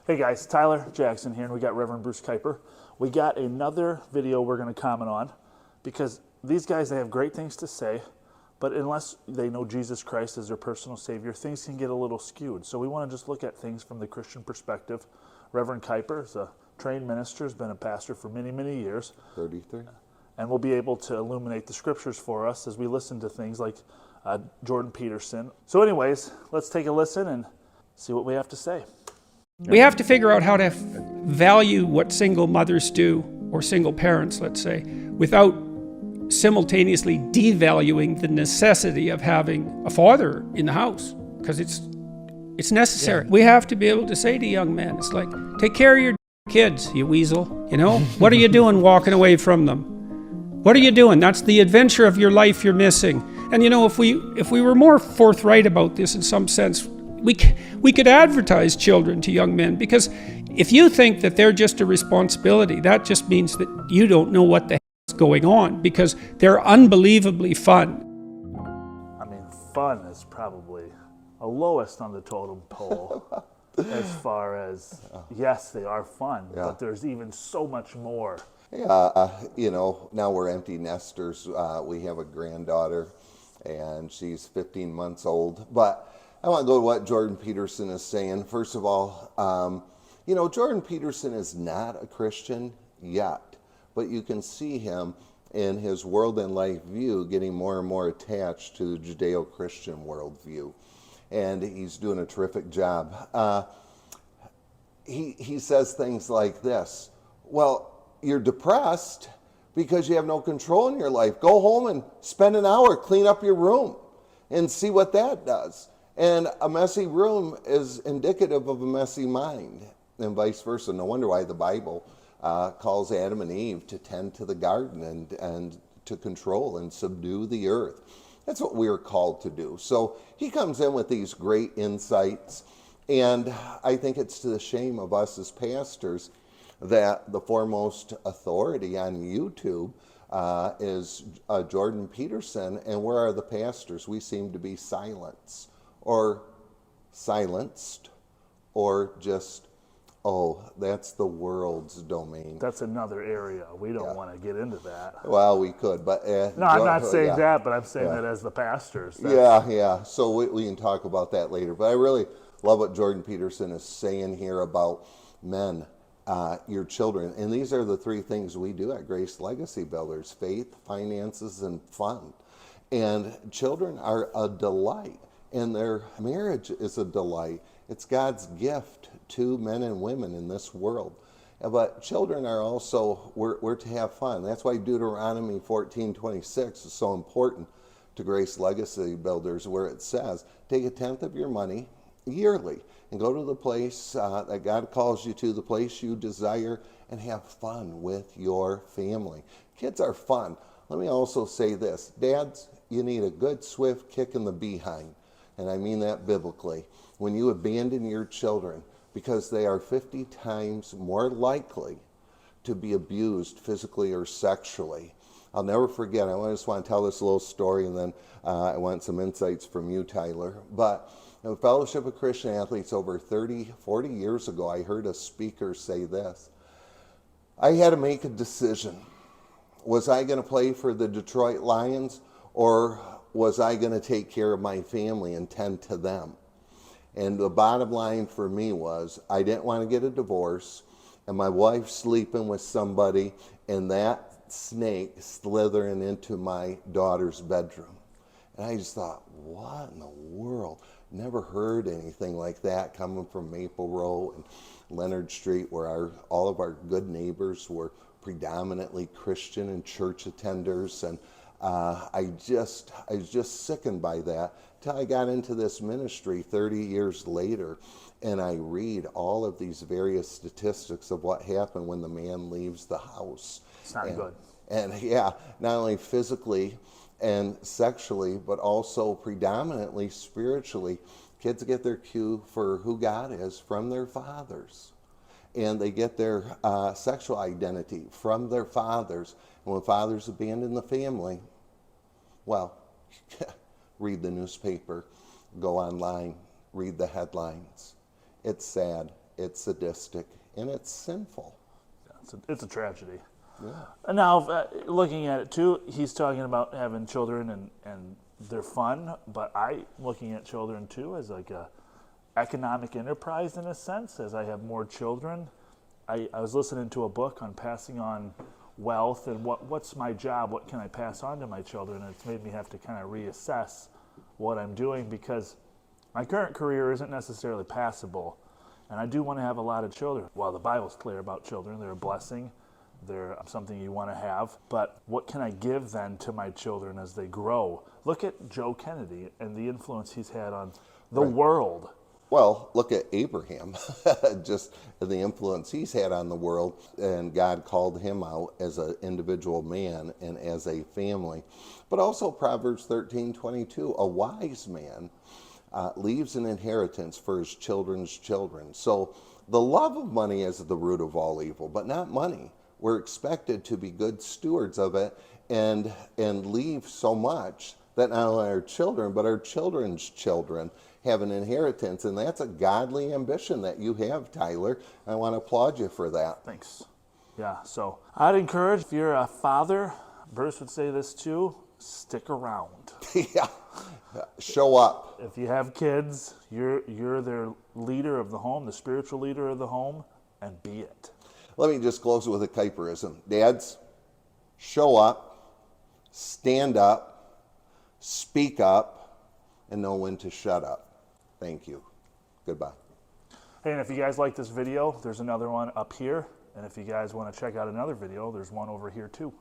Hey guys, Tyler Jackson here, and we got Reverend Bruce Kuiper. We got another video we're going to comment on because these guys, they have great things to say, but unless they know Jesus Christ as their personal Savior, things can get a little skewed. So we want to just look at things from the Christian perspective. Reverend Kuiper is a trained minister, has been a pastor for many, many years. 33. And will be able to illuminate the scriptures for us as we listen to things like Jordan Peterson. So anyways, let's take a listen and see what we have to say. We have to figure out how to value what single mothers do, or single parents, let's say, without simultaneously devaluing the necessity of having a father in the house, because it's necessary. Yeah. We have to be able to say to young men, it's like, take care of your kids, you weasel, you know? What are you doing walking away from them? What are you doing? That's the adventure of your life you're missing. And you know, if we were more forthright about this in some sense, we could advertise children to young men, because if you think that they're just a responsibility, that just means that you don't know what the hell is going on, because they're unbelievably fun. I mean, fun is probably a lowest on the totem pole as far as, yes, they are fun, but there's even so much more. Yeah, you know, now we're empty nesters. We have a granddaughter, and she's 15 months old, but I want to go to what Jordan Peterson is saying. First of all, you know, Jordan Peterson is not a Christian yet, but you can see him in his world and life view getting more and more attached to the Judeo-Christian worldview, and he's doing a terrific job. He says things like this: well, you're depressed because you have no control in your life. Go home and spend an hour, clean up your room, and see what that does. And a messy room is indicative of a messy mind, and vice versa. No wonder why the Bible calls Adam and Eve to tend to the garden and to control and subdue the earth. That's what we're called to do. So he comes in with these great insights, and I think it's to the shame of us as pastors that the foremost authority on YouTube is Jordan Peterson, and where are the pastors? We seem to be silenced, or just, oh, that's the world's domain. That's another area. We don't want to get into that. Well, we could, but... no, I'm not saying that, but I'm saying that as the pastors. Yeah. So we can talk about that later. But I really love what Jordan Peterson is saying here about men, your children. And these are the three things we do at Grace Legacy Builders: faith, finances, and fun. And children are a delight. And their marriage is a delight. It's God's gift to men and women in this world. But children are also, we're to have fun. That's why Deuteronomy 14:26 is so important to Grace Legacy Builders, where it says, take a tenth of your money yearly and go to the place that God calls you to, the place you desire, and have fun with your family. Kids are fun. Let me also say this: dads, you need a good swift kick in the behind. And I mean that biblically. When you abandon your children, because they are 50 times more likely to be abused physically or sexually. I'll never forget, I just want to tell this little story, and then I want some insights from you, Tyler. But in the Fellowship of Christian Athletes over 30, 40 years ago, I heard a speaker say this: I had to make a decision. Was I going to play for the Detroit Lions, or was I going to take care of my family and tend to them? And the bottom line for me was, I didn't want to get a divorce, and my wife sleeping with somebody, and that snake slithering into my daughter's bedroom. And I just thought, what in the world? Never heard anything like that coming from Maple Row and Leonard Street, where all of our good neighbors were predominantly Christian and church attenders. And I was just sickened by that till I got into this ministry 30 years later, and I read all of these various statistics of what happened when the man leaves the house. It's not good. And yeah, not only physically and sexually, but also predominantly spiritually. Kids get their cue for who God is from their fathers. And they get their sexual identity from their fathers. And when fathers abandon the family, well, read the newspaper, go online, read the headlines. It's sad. it's sadistic, and it's sinful. It's a tragedy. Yeah. And now, looking at it too, he's talking about having children and they're fun, but looking at children too as like a economic enterprise in a sense. As I have more children, I was listening to a book on passing on wealth and what's my job, what can I pass on to my children, and it's made me have to kind of reassess what I'm doing, because my current career isn't necessarily passable, and I do want to have a lot of children. Well, the Bible's clear about children. They're a blessing. They're something you want to have. But what can I give then to my children as they grow? Look at Joe Kennedy and the influence he's had on the world. Well, look at Abraham, just the influence he's had on the world, and God called him out as an individual man and as a family. But also Proverbs 13:22, a wise man leaves an inheritance for his children's children. So the love of money is the root of all evil, but not money. We're expected to be good stewards of it and leave so much that not only our children, but our children's children have an inheritance. And that's a godly ambition that you have, Tyler. I want to applaud you for that. Thanks. Yeah, so I'd encourage, if you're a father, Bruce would say this too, stick around. Yeah, show up. If you have kids, you're their leader of the home, the spiritual leader of the home, and be it. Let me just close with a Kuiperism. Dads, show up, stand up, speak up, and know when to shut up. Thank you. Goodbye. Hey, and if you guys like this video, there's another one up here. And if you guys want to check out another video, there's one over here too.